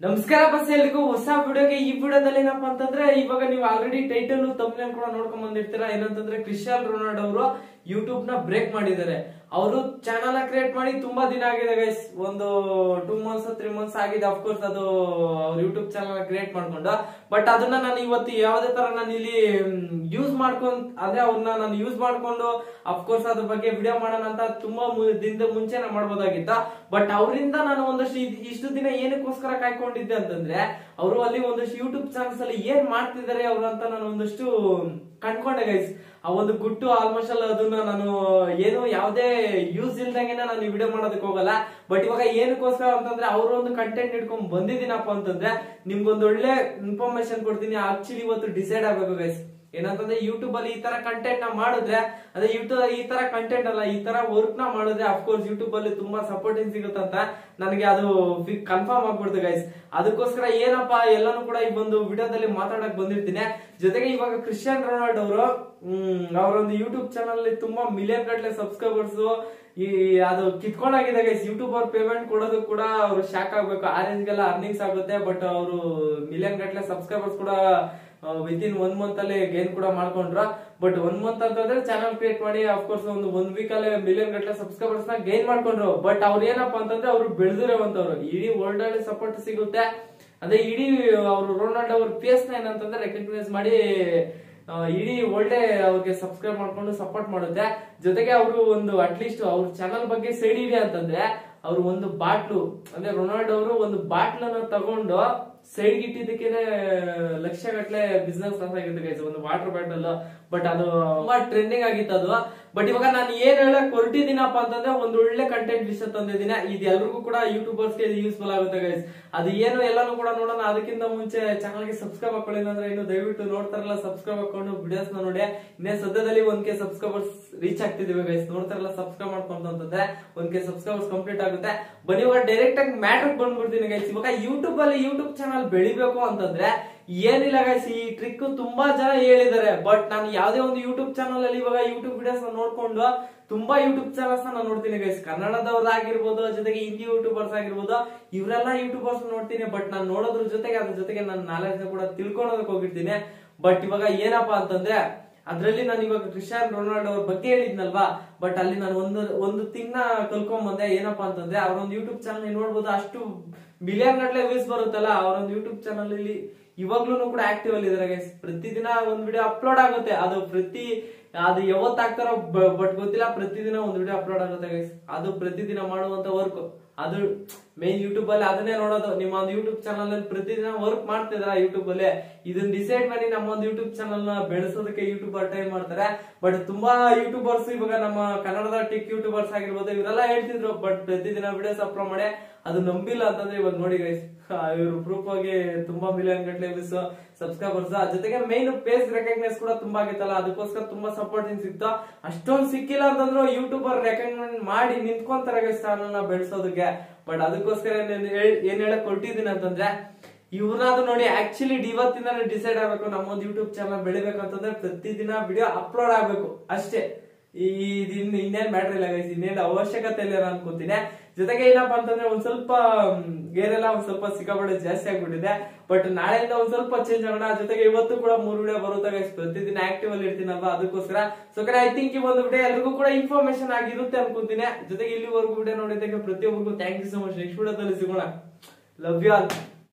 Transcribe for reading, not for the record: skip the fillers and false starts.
ನಮಸ್ಕಾರ ಬಸ್ ಎಲ್ರಿಗೂ ಹೊಸ ವಿಡಿಯೋಗೆ ಈ ವಿಡಿಯೋದಲ್ಲಿ ಏನಪ್ಪಾ ಅಂತಂದ್ರೆ ಇವಾಗ ನೀವು ಆಲ್ರೆಡಿ ಟೈಟಲ್ ತಮ್ಮನೇಲ್ ಕೂಡ ನೋಡ್ಕೊಂಡ್ ಬಂದಿರ್ತೀರಾ. ಏನಂತಂದ್ರೆ ಕ್ರಿಸ್ಟಿಯಾನೋ ರೊನಾಲ್ಡೋ ಅವರು ಯೂಟ್ಯೂಬ್ ನ ಬ್ರೇಕ್ ಮಾಡಿದ್ದಾರೆ. ಅವರು ಚಾನಲ್ ಕ್ರಿಯೇಟ್ ಮಾಡಿ ತುಂಬಾ ದಿನ ಆಗಿದೆ ಗೈಸ್, ಒಂದು 2 months 3 months ಆಗಿದೆ. ಅಫ್ಕೋರ್ಸ್ ಅದು ಯೂಟ್ಯೂಬ್ ಚಾನಲ್ ಕ್ರಿಯೇಟ್ ಮಾಡ್ಕೊಂಡು, ಬಟ್ ಅದನ್ನ ನಾನು ಇವತ್ತು ಯಾವುದೇ ತರ ನಾನು ಇಲ್ಲಿ ಯೂಸ್ ಮಾಡ್ಕೊಂಡ್ ಅದೇ ಅವ್ರನ್ನ ನಾನು ಯೂಸ್ ಮಾಡ್ಕೊಂಡು ಅಫ್ಕೋರ್ಸ್ ಅದ್ರ ಬಗ್ಗೆ ವಿಡಿಯೋ ಮಾಡೋಣ ಅಂತ ತುಂಬಾ ದಿನದ ಮುಂಚೆನೆ ಮಾಡ್ಬೋದಾಗಿತ್ತ. ಬಟ್ ಅವರಿಂದ ನಾನು ಒಂದಷ್ಟು ಇಷ್ಟು ದಿನ ಏನಕ್ಕೋಸ್ಕರ ಕಾಯ್ಕೊಂಡಿದ್ದೆ ಅಂತಂದ್ರೆ, ಅವರು ಅಲ್ಲಿ ಒಂದಷ್ಟು ಯೂಟ್ಯೂಬ್ ಚಾನಲ್ಸ್ ಅಲ್ಲಿ ಏನ್ ಮಾಡ್ತಿದ್ದಾರೆ ಅವರು ಅಂತ ನಾನು ಒಂದಷ್ಟು ಕಂಡ್ಕೊಂಡೆ ಗೈಸ್. ಆ ಒಂದು ಗುಟ್ಟು ಆಲ್ಮೋಸ್ಟ್ ಅಲ್ಲ ಅದನ್ನ ನಾನು ಏನು ಯಾವುದೇ ಯೂಸ್ ಇಲ್ದಂಗೆನ ನಾನು ವಿಡಿಯೋ ಮಾಡೋದಕ್ಕೆ ಹೋಗಲ್ಲ. ಬಟ್ ಇವಾಗ ಏನಕ್ಕೋಸ್ಕರ ಅಂತಂದ್ರೆ ಅವರು ಒಂದು ಕಂಟೆಂಟ್ ಇಟ್ಕೊಂಡ್ ಬಂದಿದ್ದೀನಪ್ಪ ಅಂತಂದ್ರೆ ನಿಮ್ಗೊಂದು ಒಳ್ಳೆ ಇನ್ಫಾರ್ಮೇಶನ್ ಕೊಡ್ತೀನಿ. ಆಕ್ಚುಲಿ ಇವತ್ತು ಡಿಸೈಡ್ ಆಗ್ಬೇಕು ಗೈಸ್. ಏನಂತಂದ್ರೆ ಯೂಟ್ಯೂಬ್ ಅಲ್ಲಿ ಈ ತರ ಕಂಟೆಂಟ್ ನ ಮಾಡಿದ್ರೆ, ಅದೇ ಯೂಟ್ಯೂಬ್ ಈ ತರ ಕಂಟೆಂಟ್ ಅಲ್ಲ ಈ ತರ ವರ್ಕ್ ನ ಮಾಡಿದ್ರೆ ಅಫ್ಕೋರ್ಸ್ ಯೂಟ್ಯೂಬ್ ಅಲ್ಲಿ ತುಂಬಾ ಸಪೋರ್ಟಿಂಗ್ ಸಿಗುತ್ತಂತ ನನಗೆ ಅದು ಕನ್ಫರ್ಮ್ ಆಗ್ಬಿಡ್ತು ಗೈಸ್. ಅದಕ್ಕೋಸ್ಕರ ಏನಪ್ಪಾ ಎಲ್ಲಾನು ಕೂಡ ಈ ಒಂದು ವಿಡಿಯೋದಲ್ಲಿ ಮಾತಾಡಕ್ ಬಂದಿರ್ತೀನಿ. ಜೊತೆಗೆ ಇವಾಗ ಕ್ರಿಸ್ಟಿಯಾನೋ ರೊನಾಲ್ಡೋ ಅವರು ಅವರೊಂದು ಯೂಟ್ಯೂಬ್ ಚಾನಲ್ ಅಲ್ಲಿ ತುಂಬಾ ಮಿಲಿಯನ್ ಗಟ್ಟಲೆ ಸಬ್ಸ್ಕ್ರೈಬರ್ಸ್ ಅದು ಕಿತ್ಕೊಂಡಾಗಿದೆ ಗೈಸ್. ಯೂಟ್ಯೂಬ್ ಅವ್ರ ಪೇಮೆಂಟ್ ಕೊಡೋದು ಕೂಡ ಅವ್ರು ಶಾಕ್ ಆಗ್ಬೇಕು. ಆರೆಂಜ್ಗೆಲ್ಲ ಅರ್ನಿಂಗ್ಸ್ ಆಗುತ್ತೆ, ಬಟ್ ಅವರು ಮಿಲಿಯನ್ ಗಟ್ಟಲೆ ಸಬ್ಸ್ಕ್ರೈಬರ್ಸ್ ಕೂಡ ವಿತಿನ್ 1 month ಅಲ್ಲಿ ಗೇನ್ ಕೂಡ ಮಾಡ್ಕೊಂಡ್ರ. ಬಟ್ 1 month ಅಂತಂದ್ರೆ ಚಾನಲ್ ಕ್ರಿಯೇಟ್ ಮಾಡಿ ಅಫ್ಕೋರ್ಸ್ ಒಂದು ವೀಕ್ ಅಲ್ಲಿ ಮಿಲಿಯನ್ ಗಟ್ಟಲೆ ಸಬ್ಸ್ಕ್ರೈಬರ್ಸ್ ನ ಗೇನ್ ಮಾಡ್ಕೊಂಡ್ರು. ಬಟ್ ಅವ್ರು ಏನಪ್ಪಾ ಅಂತಂದ್ರೆ ಅವ್ರು ಬೆಳೆದಿರೋವಂತವ್ರು, ಇಡೀ ವರ್ಲ್ಡ್ ಅಲ್ಲಿ ಸಪೋರ್ಟ್ ಸಿಗುತ್ತೆ. ಅದೇ ಇಡೀ ಅವರು ರೊನಾಲ್ಡೋ ಅವ್ರ ಫೇಸ್ ನ ಏನಂತಂದ್ರೆ ರೆಕಗ್ನೈಸ್ ಮಾಡಿ ಇಡೀ ವರ್ಲ್ಡ್ ಅವ್ರಿಗೆ ಸಬ್ಸ್ಕ್ರೈಬ್ ಮಾಡ್ಕೊಂಡು ಸಪೋರ್ಟ್ ಮಾಡುತ್ತೆ. ಜೊತೆಗೆ ಅವರು ಒಂದು ಅಟ್ಲೀಸ್ಟ್ ಅವ್ರ ಚಾನಲ್ ಬಗ್ಗೆ ಸೈಡ್ ಇದೆ ಅಂತಂದ್ರೆ ಅವ್ರು ಒಂದು ಬಾಟ್ಲು ಅಂದ್ರೆ ರೊನಾಲ್ಡೋ ಅವರು ಒಂದು ಬಾಟ್ಲ್ ಅನ್ನ ತಗೊಂಡು ಸೈಡ್ ಇಟ್ಟಿದ್ದಕ್ಕೇನೆ ಲಕ್ಷ ಗಟ್ಟಲೆ ಬಿಸ್ನೆಸ್ ಆಗಿದೆ ಗೈಸ್, ಒಂದು ವಾಟರ್ ಬಾಟಲ್. ಬಟ್ ಅದು ತುಂಬಾ ಟ್ರೆಂಡಿಂಗ್ ಆಗಿತ್ತು ಅದು. ಬಟ್ ಇವಾಗ ನಾನು ಏನ್ ಹೇಳಕ್ ಹೊರಟಿದ್ದೀನಪ್ಪ ಅಂತಂದ್ರೆ ಒಂದು ಒಳ್ಳೆ ಕಂಟೆಂಟ್ ವಿಷಯ ತಂದಿದ್ದೀನಿ. ಇದು ಎಲ್ರಿಗೂ ಕೂಡ ಯೂಟ್ಯೂಬರ್ಸ್ ಗೆ ಯೂಸ್ಫುಲ್ ಆಗುತ್ತೆ ಗೈಸ್. ಅದು ಏನು ಎಲ್ಲಾನು ಕೂಡ ನೋಡೋಣ. ಅದಕ್ಕಿಂತ ಮುಂಚೆ ಚಾನಲ್ ಗೆ ಸಬ್ಸ್ಕ್ರೈಬ್ ಹಾಕೊಳ್ಳಿ ಅಂದ್ರೆ ಇನ್ನು ದಯವಿಟ್ಟು ನೋಡ್ತಾರಲ್ಲ ಸಬ್ಸ್ಕ್ರೈಬ್ ಹಾಕೊಂಡು ವಿಡಿಯೋಸ್ ನ ನೋಡಿ. ಇನ್ನೇ ಸದ್ಯದಲ್ಲಿ 1K ಸಬ್ಸ್ಕ್ರೈಬರ್ಸ್ ರೀಚ್ ಆಗ್ತಿದೀವಿ ಗೈಸ್. ನೋಡ್ತಾರಲ್ಲ ಸಬ್ಸ್ಕ್ರೈಬ್ ಮಾಡ್ಕೊಂಡು ಅಂತಂದ್ರೆ 1K ಸಬ್ಸ್ಕ್ರೈಬರ್ಸ್ ಕಂಪ್ಲೀಟ್ ಆಗುತ್ತೆ. ಬನ್ನಿ ಇವಾಗ ಡೈರೆಕ್ಟ್ ಆಗಿ ಮ್ಯಾಟರ್ ಬಂದ್ಬಿಡ್ತೀನಿ ಗೈಸ್. ಇವಾಗ ಯೂಟ್ಯೂಬ್ ಅಲ್ಲಿ ಯೂಟ್ಯೂಬ್ ಚಾನಲ್ ಬೆಳಿಬೇಕು ಅಂತಂದ್ರೆ ಏನಿಲ್ಲ ಗೈಸ್, ಈ ಟ್ರಿಕ್ ತುಂಬಾ ಜನ ಹೇಳಿದ್ದಾರೆ. ಬಟ್ ನಾನು ಯಾವ್ದೇ ಒಂದು ಯೂಟ್ಯೂಬ್ ಚಾನಲ್ ಅಲ್ಲಿ ಇವಾಗ ಯೂಟ್ಯೂಬ್ ವಿಡಿಯೋಸ್ ನೋಡ್ಕೊಂಡು ತುಂಬಾ ಯೂಟ್ಯೂಬ್ ಚಾನಲ್ಸ್ ನಾನು ನೋಡ್ತೀನಿ ಗೈಸ್. ಕನ್ನಡದವ್ರಾಗಿರ್ಬೋದು, ಜೊತೆಗೆ ಹಿಂದಿ ಯೂಟ್ಯೂಬರ್ಸ್ ಆಗಿರ್ಬೋದು, ಇವರೆಲ್ಲ ಯೂಟ್ಯೂಬರ್ಸ್ ನೋಡ್ತೀನಿ. ಬಟ್ ನಾನು ನೋಡೋದ್ರ ಜೊತೆಗೆ ಅದ್ರ ಜೊತೆಗೆ ನನ್ನ ನಾಲೆಜ್ ಕೂಡ ತಿಳ್ಕೊಳೋದಕ್ಕೆ ಹೋಗಿರ್ತೀನಿ. ಬಟ್ ಇವಾಗ ಏನಪ್ಪಾ ಅಂತಂದ್ರೆ ಅದ್ರಲ್ಲಿ ನಾನು ಇವಾಗ ಕ್ರಿಸ್ಟಿಯಾನೋ ರೊನಾಲ್ಡೋ ಅವ್ರ ಬಗ್ಗೆ ಹೇಳಿದ್ನಲ್ವಾ, ಬಟ್ ಅಲ್ಲಿ ನಾನು ಒಂದು ತಿಂಗ್ನ ಕಲ್ಕೊಂಡ್ ಬಂದೆ. ಏನಪ್ಪಾ ಅಂತಂದ್ರೆ ಅವ್ರೊಂದು ಯೂಟ್ಯೂಬ್ ಚಾನಲ್ ನೋಡ್ಬೋದು, ಅಷ್ಟು ಬಿಲಿಯನ್ ಗಟ್ಟಲೆ ವ್ಯೂಸ್ ಬರುತ್ತಲ್ಲ. ಅವರೊಂದು ಯೂಟ್ಯೂಬ್ ಚಾನಲ್ ಅಲ್ಲಿ ಇವಾಗ್ಲೂ ಕೂಡ ಆಕ್ಟಿವ್ ಅಲ್ಲಿ ಇದಾರೆ ಗೈಸ್. ಪ್ರತಿದಿನ ಒಂದ್ ವಿಡಿಯೋ ಅಪ್ಲೋಡ್ ಆಗುತ್ತೆ. ಅದು ಯಾವತ್ ಆಗ್ತಾರೋ ಬಟ್ ಗೊತ್ತಿಲ್ಲ, ಪ್ರತಿದಿನ ಒಂದ್ ವಿಡಿಯೋ ಅಪ್ಲೋಡ್ ಆಗುತ್ತೆ ಗೈಸ್. ಅದು ಪ್ರತಿದಿನ ಮಾಡುವಂತ ವರ್ಕ್, ಅದು ಮೇನ್ ಯೂಟ್ಯೂಬ್ ಅಲ್ಲಿ ಅದನ್ನೇ ನೋಡೋದು. ನಿಮ್ಮ ಒಂದು ಯೂಟ್ಯೂಬ್ ಚಾನಲ್ ಅಲ್ಲಿ ಪ್ರತಿದಿನ ವರ್ಕ್ ಮಾಡ್ತಿದ್ರ ಯೂಟ್ಯೂಬ್ ಅಲ್ಲಿ, ಇದನ್ನ ಡಿಸೈಡ್ ಮಾಡಿ ನಮ್ಮ ಒಂದು ಯೂಟ್ಯೂಬ್ ಚಾನಲ್ ನ ಬೆಳೆಸೋದಕ್ಕೆ ಯೂಟ್ಯೂಬರ್ ಟ್ರೈ ಮಾಡ್ತಾರೆ. ಬಟ್ ತುಂಬಾ ಯೂಟ್ಯೂಬರ್ಸ್ ಇವಾಗ ನಮ್ಮ ಕನ್ನಡದ ಟಿಕ್ ಯೂಟ್ಯೂಬರ್ಸ್ ಆಗಿರ್ಬೋದು ಇವರೆಲ್ಲ ಹೇಳ್ತಿದ್ರು, ಬಟ್ ಪ್ರತಿದಿನ ವಿಡಿಯೋಸ್ ಅಪ್ಲೋಡ್ ಮಾಡಿ ಅದು ನಂಬಿಲ್ಲ ಅಂತಂದ್ರೆ ಇವಾಗ ನೋಡಿ ಗೈಸ್, ಇವರು ಪ್ರೂಫ್ ಆಗಿ ತುಂಬಾ ಮಿಲಿಯನ್ ಗಟ್ಟಲೆ ವ್ಯೂಸ್ ಸಬ್ಸ್ಕ್ರೈಬರ್ಸ್. ಜೊತೆಗೆ ಮೈನ್ ಫೇಸ್ ರೆಕಗ್ನೈಸ್ ಕೂಡ ತುಂಬಾ ಆಗಿತ್ತಲ್ಲ, ಅದಕ್ಕೋಸ್ಕರ ತುಂಬಾ ಸಪೋರ್ಟಿಂಗ್ ಸಿಕ್ತು. ಅಷ್ಟೊಂದು ಸಿಕ್ಕಿಲ್ಲ ಅಂತಂದ್ರು ಯೂಟ್ಯೂಬರ್ ರೆಕಗ್ನೈಸ್ ಮಾಡಿ ನಿಂತ್ಕೊಂತಾರೆ ಗೈಸ್ ಚಾನಲ್ ನ ಬೆಳೆಸೋದಕ್ಕೆ. ಬಟ್ ಅದಕ್ಕೋಸ್ಕರ ಏನ್ ಹೇಳಕ್ ಹೊರಟಿದ್ದೀನಿ ಅಂತಂದ್ರೆ, ಇವ್ರನ್ನಾದ್ರು ನೋಡಿ ಆಕ್ಚುಲಿ ಇವತ್ತಿಂದಾನೆ ಡಿಸೈಡ್ ಆಗ್ಬೇಕು. ನಮ್ಮೊಂದು ಯೂಟ್ಯೂಬ್ ಚಾನಲ್ ಬೆಳಿಬೇಕಂತಂದ್ರೆ ಪ್ರತಿದಿನ ವಿಡಿಯೋ ಅಪ್ಲೋಡ್ ಆಗ್ಬೇಕು ಅಷ್ಟೇ. ಇನ್ನೇನ್ ಮ್ಯಾಟ್ರ್ ಇಲ್ಲ ಗೈಸ್, ಇನ್ನೇನ್ ಅವಶ್ಯಕತೆ ಇಲ್ಲ ಅನ್ಕೋತೀನಿ. ಜೊತೆಗೆ ಏನಪ್ಪಾ ಅಂತಂದ್ರೆ ಒಂದ್ ಸ್ವಲ್ಪ ಗೇರೆಲ್ಲ ಒಂದ್ ಸ್ವಲ್ಪ ಸಿಕ್ಕಾಪಟ್ಟೆ ಜಾಸ್ತಿ ಆಗ್ಬಿಟ್ಟಿದೆ. ಬಟ್ ನಾಳೆಯಿಂದ ಒಂದ್ ಸ್ವಲ್ಪ ಚೇಂಜ್ ಆಗೋಣ. ಜೊತೆಗೆ ಇವತ್ತು ಕೂಡ 3 ವಿಡಿಯೋ ಬರುತ್ತೆ ಗೈಸ್. ಪ್ರತಿದಿನ ಆಕ್ಟಿವ್ ಅಲ್ಲಿ ಇರ್ತೀನಲ್ವಾ, ಅದಕ್ಕೋಸ್ಕರ. ಸೊ ಐ ಥಿಂಕ್ ಈ ಒಂದು ವಿಡಿಯೋ ಎಲ್ರಿಗೂ ಕೂಡ ಇನ್ಫಾರ್ಮೇಶನ್ ಆಗಿರುತ್ತೆ ಅನ್ಕೋತೀನಿ. ಜೊತೆಗೆ ಇಲ್ಲಿವರೆಗೂ ವಿಡಿಯೋ ನೋಡಿದ್ದಕ್ಕೆ ಪ್ರತಿಯೊಬ್ಬರಿಗೂ thank you so much. Next ವಿಡಿಯೋದಲ್ಲಿ ಸಿಗೋಣ. Love you all.